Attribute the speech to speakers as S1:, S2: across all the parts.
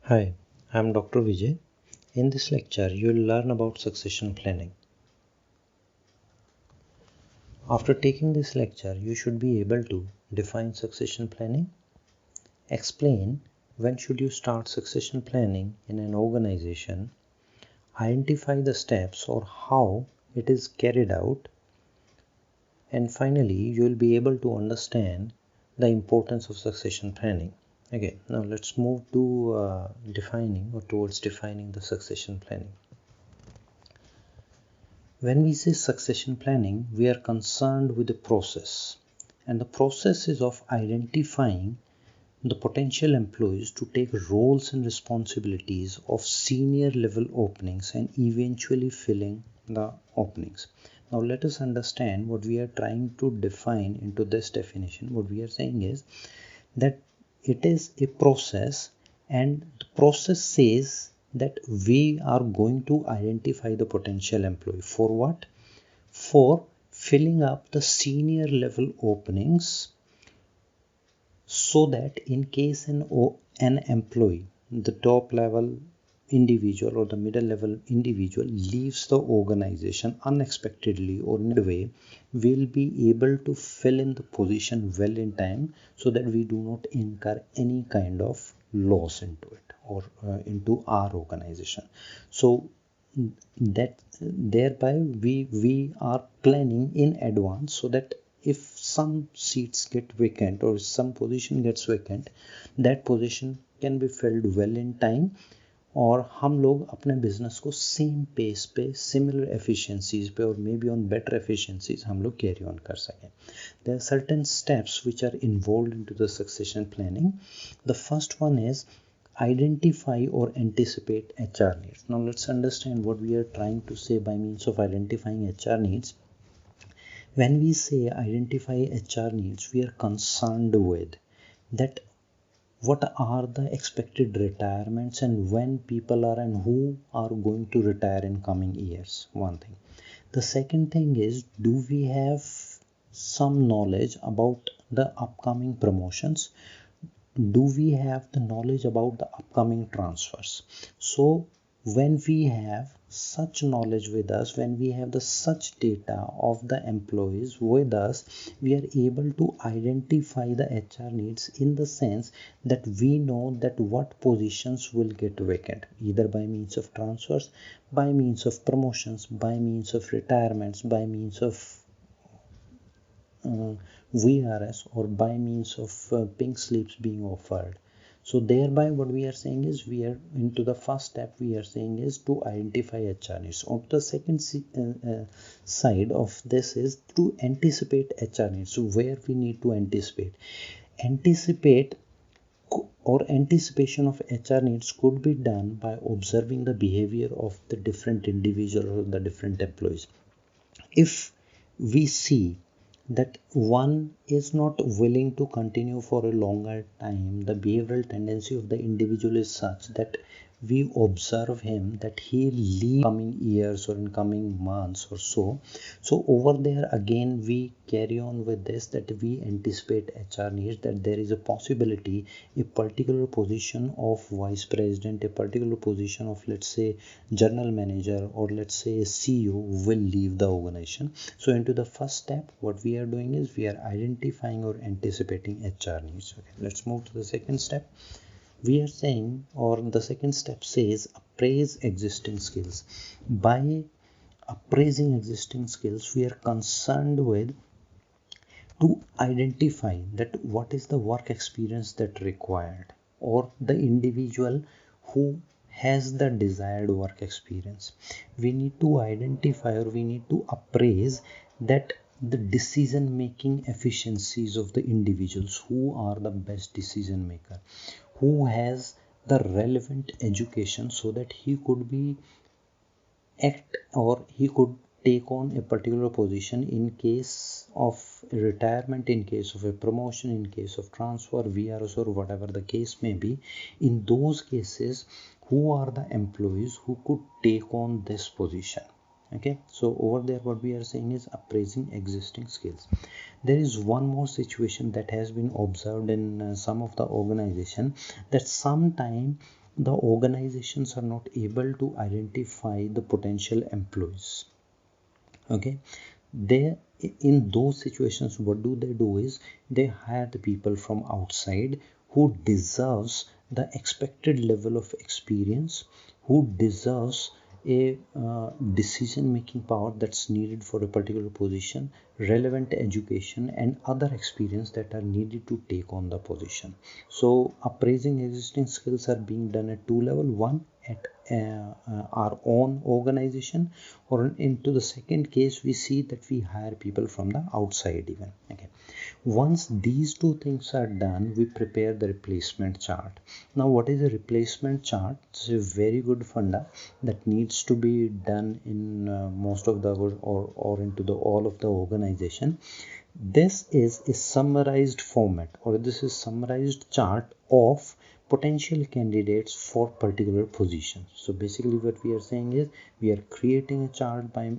S1: Hi, I'm Dr. Vijay. In this lecture, you'll learn about succession planning. After taking this lecture, you should be able to define succession planning, explain when should you start succession planning in an organization, identify the steps or how it is carried out, and finally, you'll be able to understand the importance of succession planning. Okay, now let's move to defining or towards defining the succession planning. When we say succession planning, we are concerned with the process, and the process is of identifying the potential employees to take roles and responsibilities of senior level openings and eventually filling the openings. Now let us understand what we are trying to define into this definition. What we are saying is that it is a process, and the process says that we are going to identify the potential employee for what? For filling up the senior level openings, so that in case an employee, the top level individual or the middle level individual leaves the organization unexpectedly or in a way, we'll be able to fill in the position well in time so that we do not incur any kind of loss into it or into our organization. So that thereby we are planning in advance so that if some seats get vacant or some position gets vacant, that position can be filled well in time, और हम लोग अपने business को same pace पे similar efficiencies पे और may be on better efficiencies हम लोग कैरी ऑन कर सकें. There are certain steps which are involved into the succession planning. The first one is identify or anticipate HR needs. Now let's understand what we are trying to say by means of identifying HR needs. When we say identify HR needs, we are concerned with that what are the expected retirements and when people are and who are going to retire in coming years. One thing. The second thing is, do we have some knowledge about the upcoming promotions? Do we have the knowledge about the upcoming transfers? So when we have such knowledge with us, when we have the such data of the employees with us, we are able to identify the HR needs in the sense that we know that what positions will get vacant, either by means of transfers, by means of promotions, by means of retirements, by means of VRS, or by means of pink slips being offered. So thereby what we are saying is, we are into the first step, we are saying is to identify HR needs. On the second side of this is to anticipate HR needs. So where we need to anticipate or anticipation of HR needs could be done by observing the behavior of the different individuals or the different employees. If we see that one is not willing to continue for a longer time, the behavioral tendency of the individual is such that we observe him that he leave coming years or in coming months or so. So over there again we carry on with this, that we anticipate HR needs, that there is a possibility a particular position of vice president, a particular position of, let's say, general manager, or let's say a CEO will leave the organization. So into the first step, what we are doing is we are identifying or anticipating HR needs. Okay, let's move to the second step. We are saying, or the second step says, appraise existing skills. By appraising existing skills, we are concerned with to identify that what is the work experience that required, or the individual who has the desired work experience. We need to identify or we need to appraise that the decision making efficiencies of the individuals, who are the best decision maker, who has the relevant education so that he could be act or he could take on a particular position in case of retirement, in case of a promotion, in case of transfer, VRS, or whatever the case may be. In those cases, who are the employees who could take on this position? Okay, so over there what we are saying is appraising existing skills. There is one more situation that has been observed in some of the organization, that sometime the organizations are not able to identify the potential employees. Okay, they, in those situations, what do is they hire the people from outside who deserves the expected level of experience, who deserves a decision making power that's needed for a particular position, relevant education and other experience that are needed to take on the position. So appraising existing skills are being done at two levels: one at our own organization, or into the second case we see that we hire people from the outside even. Okay, once these two things are done, we prepare the replacement chart. Now what is a replacement chart? It's a very good funda that needs to be done in most of the or into the all of the organization. This is a summarized format, or this is summarized chart of potential candidates for particular positions. So basically what we are saying is we are creating a chart by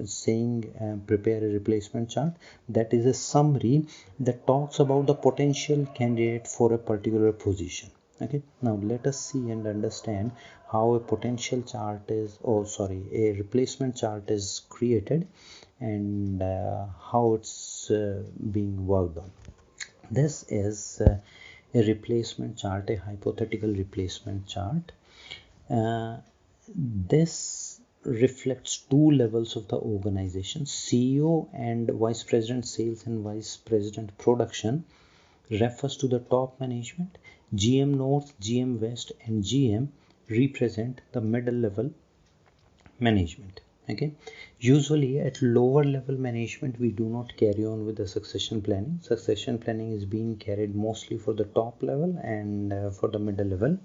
S1: saying prepare a replacement chart. That is a summary that talks about the potential candidate for a particular position. Okay, now let us see and understand how a potential chart is, a replacement chart is created, and how it's being worked on. This is a replacement chart, a hypothetical replacement chart. This reflects two levels of the organization: CEO and Vice President Sales and Vice President Production refers to the top management. GM North, GM West and GM represent the middle level management. Okay, usually at lower level management we do not carry on with the succession planning. Succession planning is being carried mostly for the top level and for the middle level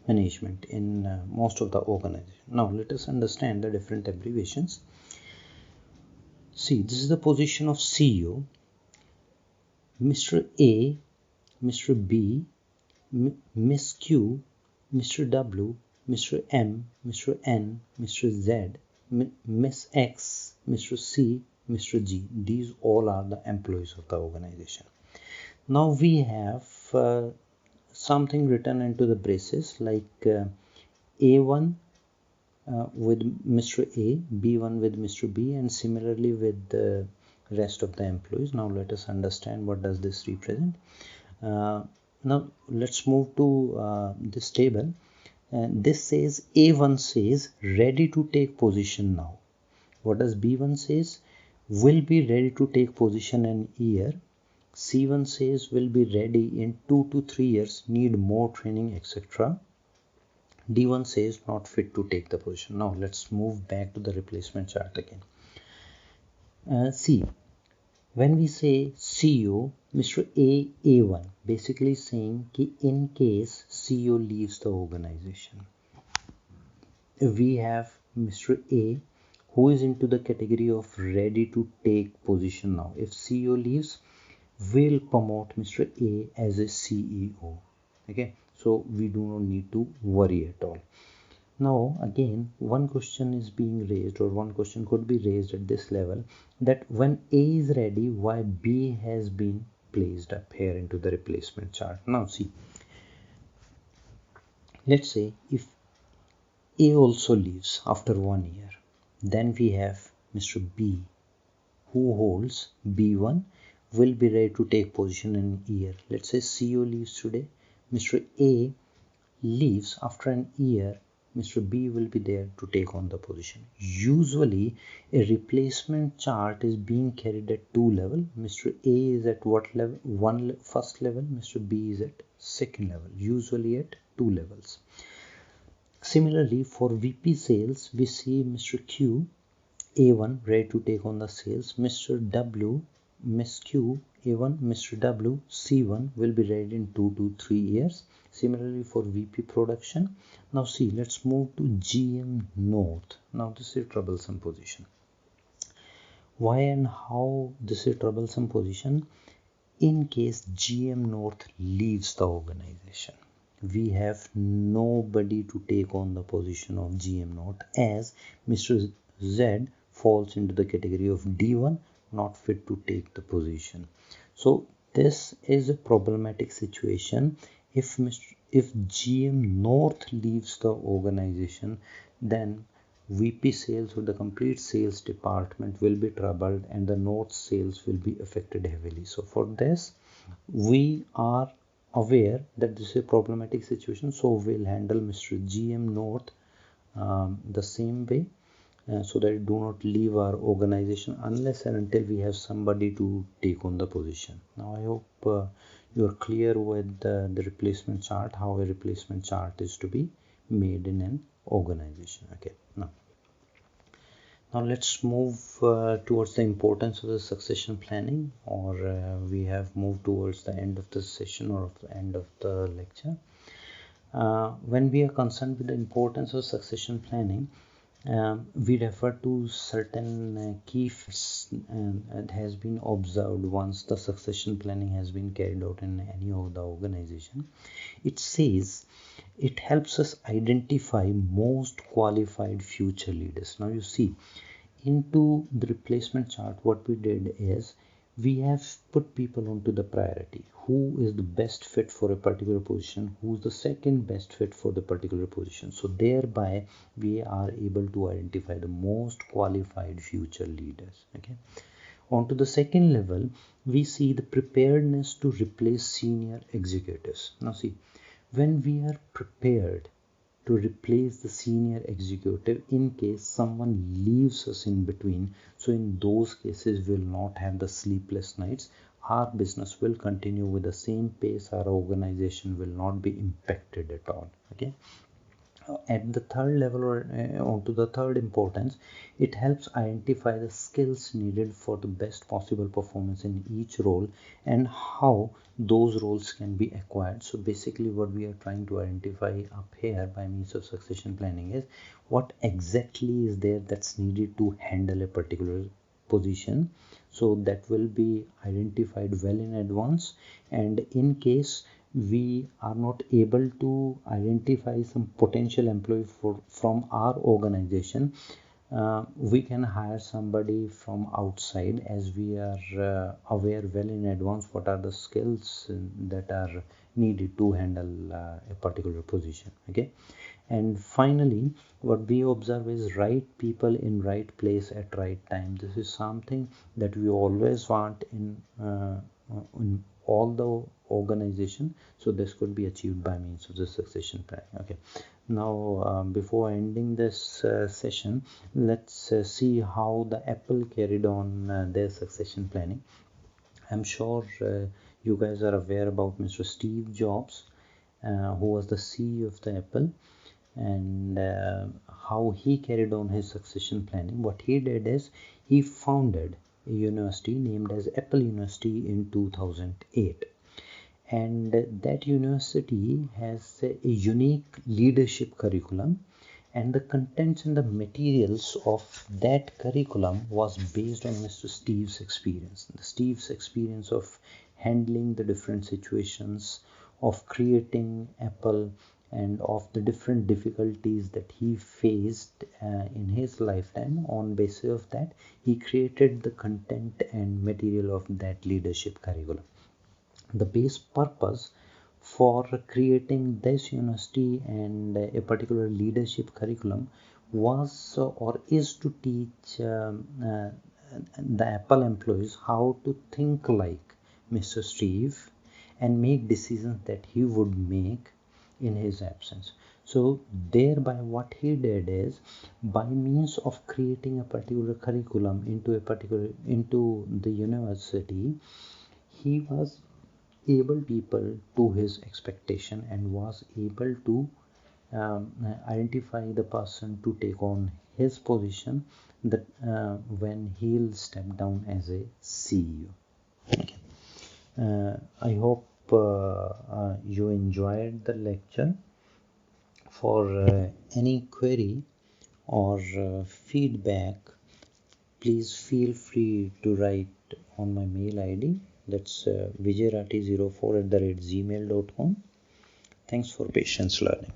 S1: management in most of the organization. Now let us understand the different abbreviations. See, this is the position of CEO. Mr. A, Mr. B, Miss Q, Mr. W, Mr. M, Mr. N, Mr. Z, Miss X, Mr. C, Mr. G. These all are the employees of the organization. Now we have something written into the braces like A1 with Mr. A, B1 with Mr. B, and similarly with the rest of the employees. Now let us understand what does this represent. Now let's move to this table. This says A1 says ready to take position now. What does B1 says? Will be ready to take position in a year. C1 says will be ready in 2 to 3 years, need more training, etc. D1 says not fit to take the position. Now let's move back to the replacement chart again. See, when we say CEO, Mr. A, A1, basically saying कि in case CEO leaves the organization, we have Mr. A who is into the category of ready to take position now. If CEO leaves, we'll promote Mr. A as a CEO. Okay, so we do not need to worry at all. Now again, one question is being raised, or one question could be raised at this level, that when A is ready, why B has been placed up here into the replacement chart. Now see, let's say if A also leaves after 1 year, then we have Mr. B who holds B1 will be ready to take position in a year. Let's say CEO leaves today, Mr. A leaves after an year, Mr. B will be there to take on the position. Usually a replacement chart is being carried at two levels. Mr. A is at what level? First level. Mr. B is at second level, usually at two levels. Similarly, for VP sales, we see Mr. Q, A1 ready to take on the sales. Mr. W, Miss Q, A1, Mr. W, C1 will be ready in 2 to 3 years. Similarly for VP production. Now see, let's move to GM North. Now this is a troublesome position. Why and how this is a troublesome position? In case GM North leaves the organization, we have nobody to take on the position of GM North, as Mr. Z falls into the category of D1, not fit to take the position. So this is a problematic situation. If if GM North leaves the organization, then VP sales or the complete sales department will be troubled and the North sales will be affected heavily. So for this, we are aware that this is a problematic situation, so we'll handle Mr. GM North the same way, so that do not leave our organization unless and until we have somebody to take on the position. Now I hope you are clear with the replacement chart, how a replacement chart is to be made in an organization. Okay, now let's move towards the importance of the succession planning, or we have moved towards the end of the session or the end of the lecture. When we are concerned with the importance of succession planning, we refer to certain key facts that has been observed once the succession planning has been carried out in any of the organization. It says it helps us identify most qualified future leaders. Now you see, into the replacement chart, what we did is we have put people onto the priority. Who is the best fit for a particular position? Who's the second best fit for the particular position? So thereby we are able to identify the most qualified future leaders. Okay. On to the second level, we see the preparedness to replace senior executives. Now see, when we are prepared to replace the senior executive in case someone leaves us in between, so in those cases we'll not have the sleepless nights. Our business will continue with the same pace. Our organization will not be impacted at all. Okay. At the third level, or onto the third importance, it helps identify the skills needed for the best possible performance in each role and how those roles can be acquired. So basically what we are trying to identify up here by means of succession planning is what exactly is there that's needed to handle a particular position. So that will be identified well in advance, and in case we are not able to identify some potential employee from our organization, we can hire somebody from outside, as we are aware well in advance what are the skills that are needed to handle a particular position. Okay. And finally, what we observe is right people in right place at right time. This is something that we always want in all the organization, so this could be achieved by means of the succession plan. Okay, now before ending this session, let's see how the Apple carried on their succession planning. I'm sure you guys are aware about Mr. Steve Jobs, who was the CEO of the Apple, and how he carried on his succession planning. What he did is he founded a university named as Apple University in 2008, and that university has a unique leadership curriculum, and the contents and the materials of that curriculum was based on Mr. Steve's experience of handling the different situations, of creating Apple, and of the different difficulties that he faced in his lifetime. On basis of that, he created the content and material of that leadership curriculum. The base purpose for creating this university and a particular leadership curriculum was or is to teach the Apple employees how to think like Mr. Steve and make decisions that he would make in his absence. So thereby what he did is, by means of creating a particular curriculum into the university, he was able people to his expectation and was able to identify the person to take on his position that when he'll step down as a CEO. Okay. I hope you enjoyed the lecture. For any query or feedback, please feel free to write on my mail ID. That's vijayrathee04@gmail.com. Thanks for patience learning.